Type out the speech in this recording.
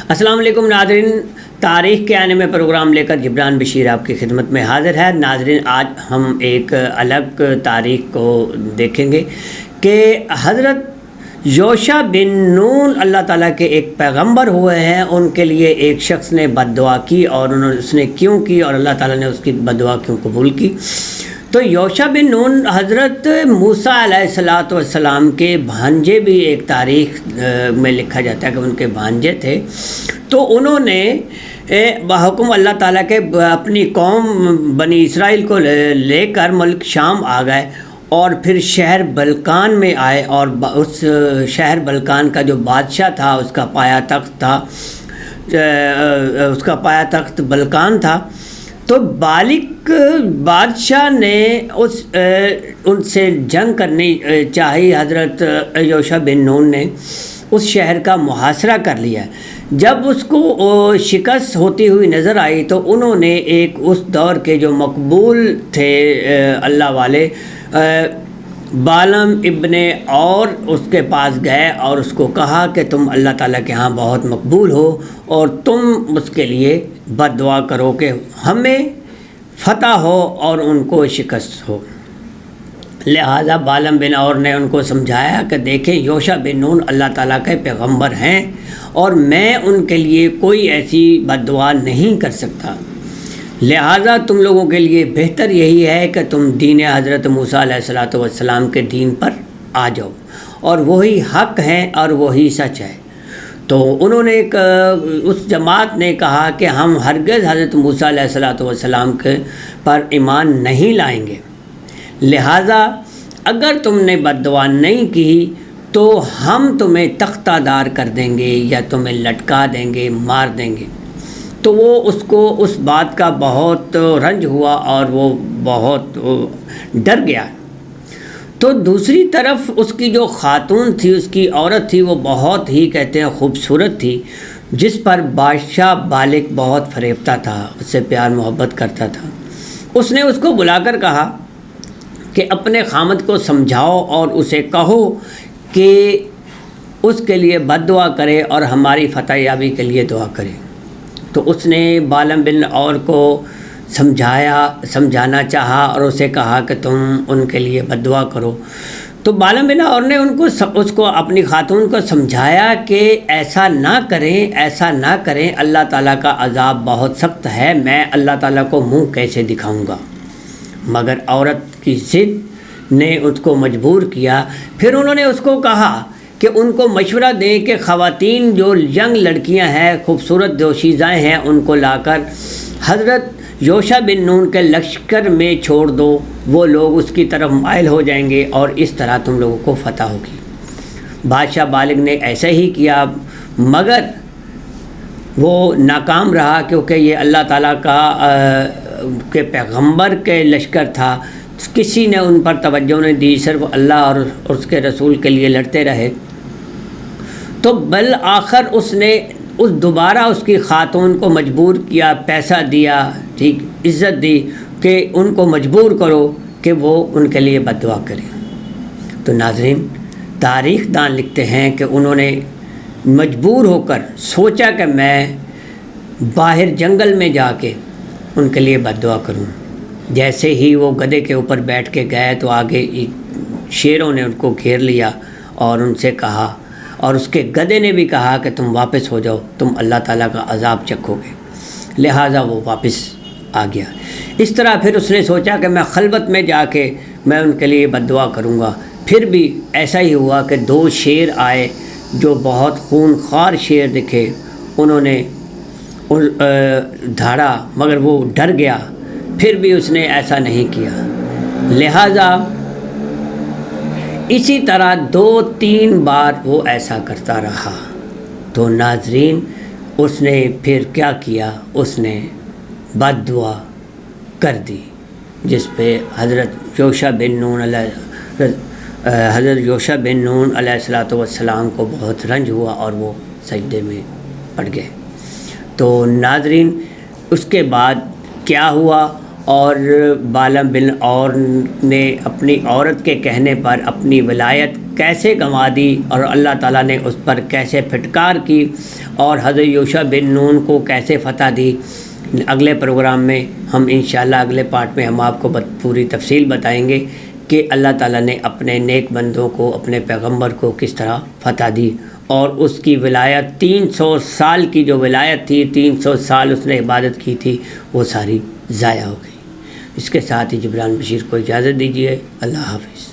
السلام علیکم ناظرین، تاریخ کے آنے میں پروگرام لے کر جبران بشیر آپ کی خدمت میں حاضر ہے۔ ناظرین، آج ہم ایک الگ تاریخ کو دیکھیں گے کہ حضرت یوشع بن نون اللہ تعالیٰ کے ایک پیغمبر ہوئے ہیں، ان کے لیے ایک شخص نے بد دعا کی اور اس نے کیوں کی اور اللہ تعالیٰ نے اس کی بد دعا کیوں قبول کی۔ تو یوشع بن نون حضرت موسیٰ علیہ السلام کے بھانجے بھی ایک تاریخ میں لکھا جاتا ہے کہ ان کے بھانجے تھے۔ تو انہوں نے بحکم اللہ تعالیٰ کے اپنی قوم بنی اسرائیل کو لے کر ملک شام آ گئے اور پھر شہر بلقان میں آئے، اور اس شہر بلقان کا جو بادشاہ تھا اس کا پایا تخت بلقان تھا۔ تو بالک بادشاہ نے ان سے جنگ کرنی چاہی۔ حضرت یوشع بن نون نے اس شہر کا محاصرہ کر لیا۔ جب اس کو شکست ہوتی ہوئی نظر آئی تو انہوں نے ایک اس دور کے جو مقبول تھے اللہ والے بالم ابن اور اس کے پاس گئے اور اس کو کہا کہ تم اللہ تعالیٰ کے ہاں بہت مقبول ہو اور تم اس کے لیے بد دعا کرو کہ ہمیں فتح ہو اور ان کو شکست ہو۔ لہذا بالم بن اور نے ان کو سمجھایا کہ دیکھیں، یوشع بن نون اللہ تعالیٰ کے پیغمبر ہیں اور میں ان کے لیے کوئی ایسی بد دعا نہیں کر سکتا، لہذا تم لوگوں کے لیے بہتر یہی ہے کہ تم دین حضرت موسیٰ علیہ السلام کے دین پر آ جاؤ، اور وہی حق ہیں اور وہی سچ ہے۔ تو انہوں نے اس جماعت نے کہا کہ ہم ہرگز حضرت موسیٰ علیہ السلام کے پر ایمان نہیں لائیں گے، لہذا اگر تم نے بد دعا نہیں کی تو ہم تمہیں تختہ دار کر دیں گے یا تمہیں لٹکا دیں گے، مار دیں گے۔ تو وہ اس بات کا بہت رنج ہوا اور وہ بہت ڈر گیا۔ تو دوسری طرف اس کی جو خاتون تھی، اس کی عورت تھی، وہ بہت ہی کہتے ہیں خوبصورت تھی، جس پر بادشاہ بالک بہت فریفتہ تھا، اس سے پیار محبت کرتا تھا۔ اس نے اس کو بلا کر کہا کہ اپنے خامد کو سمجھاؤ اور اسے کہو کہ اس کے لیے بد دعا کرے اور ہماری فتح یابی کے لیے دعا کرے۔ تو اس نے بالم بن اور کو سمجھانا چاہا اور اسے کہا کہ تم ان کے لیے بد دعا کرو۔ تو بالم بن اور نے اس کو اپنی خاتون کو سمجھایا کہ ایسا نہ کریں، اللہ تعالیٰ کا عذاب بہت سخت ہے، میں اللہ تعالیٰ کو منہ کیسے دکھاؤں گا۔ مگر عورت کی ضد نے اس کو مجبور کیا۔ پھر انہوں نے اس کو کہا کہ ان کو مشورہ دیں کہ خواتین جو ینگ لڑکیاں ہیں، خوبصورت دوشیزائیں ہیں، ان کو لا کر حضرت یوشع بن نون کے لشکر میں چھوڑ دو، وہ لوگ اس کی طرف مائل ہو جائیں گے اور اس طرح تم لوگوں کو فتح ہوگی۔ بادشاہ بالغ نے ایسا ہی کیا، مگر وہ ناکام رہا کیونکہ یہ اللہ تعالیٰ کے پیغمبر کے لشکر تھا۔ کسی نے ان پر توجہ نہیں دی، صرف اللہ اور اس کے رسول کے لیے لڑتے رہے۔ تو بالآخر اس نے دوبارہ اس کی خاتون کو مجبور کیا، پیسہ دیا، ٹھیک، عزت دی کہ ان کو مجبور کرو کہ وہ ان کے لیے بد دعا کریں۔ تو ناظرین، تاریخ دان لکھتے ہیں کہ انہوں نے مجبور ہو کر سوچا کہ میں باہر جنگل میں جا کے ان کے لیے بد دعا کروں۔ جیسے ہی وہ گدھے کے اوپر بیٹھ کے گئے تو آگے شیروں نے ان کو گھیر لیا اور ان سے کہا، اور اس کے گدھے نے بھی کہا کہ تم واپس ہو جاؤ، تم اللہ تعالیٰ کا عذاب چکھو گے۔ لہٰذا وہ واپس آ گیا۔ اس طرح پھر اس نے سوچا کہ میں خلوت میں جا کے میں ان کے لیے بد دعا کروں گا۔ پھر بھی ایسا ہی ہوا کہ 2 شیر آئے جو بہت خون خوار شیر دکھے، انہوں نے دھاڑا، مگر وہ ڈر گیا، پھر بھی اس نے ایسا نہیں کیا۔ لہٰذا اسی طرح 2-3 بار وہ ایسا کرتا رہا۔ تو ناظرین، اس نے پھر کیا کیا، اس نے بد دعا کر دی، جس پہ حضرت یوشع بن نون علیہ السلام کو بہت رنج ہوا اور وہ سجدے میں پڑ گئے۔ تو ناظرین، اس کے بعد کیا ہوا، اور بالم بن اور نے اپنی عورت کے کہنے پر اپنی ولایت کیسے گنوا دی اور اللہ تعالیٰ نے اس پر کیسے پھٹکار کی اور حضرت یوشع بن نون کو کیسے فتح دی، اگلے پروگرام میں ہم انشاءاللہ اگلے پارٹ میں ہم آپ کو پوری تفصیل بتائیں گے کہ اللہ تعالیٰ نے اپنے نیک بندوں کو، اپنے پیغمبر کو کس طرح فتح دی، اور اس کی ولایت 300 سال کی جو ولایت تھی، 300 سال اس نے عبادت کی تھی، وہ ساری ضائع ہو گئی۔ اس کے ساتھ ہی جبران بشیر کو اجازت دیجیے۔ اللہ حافظ۔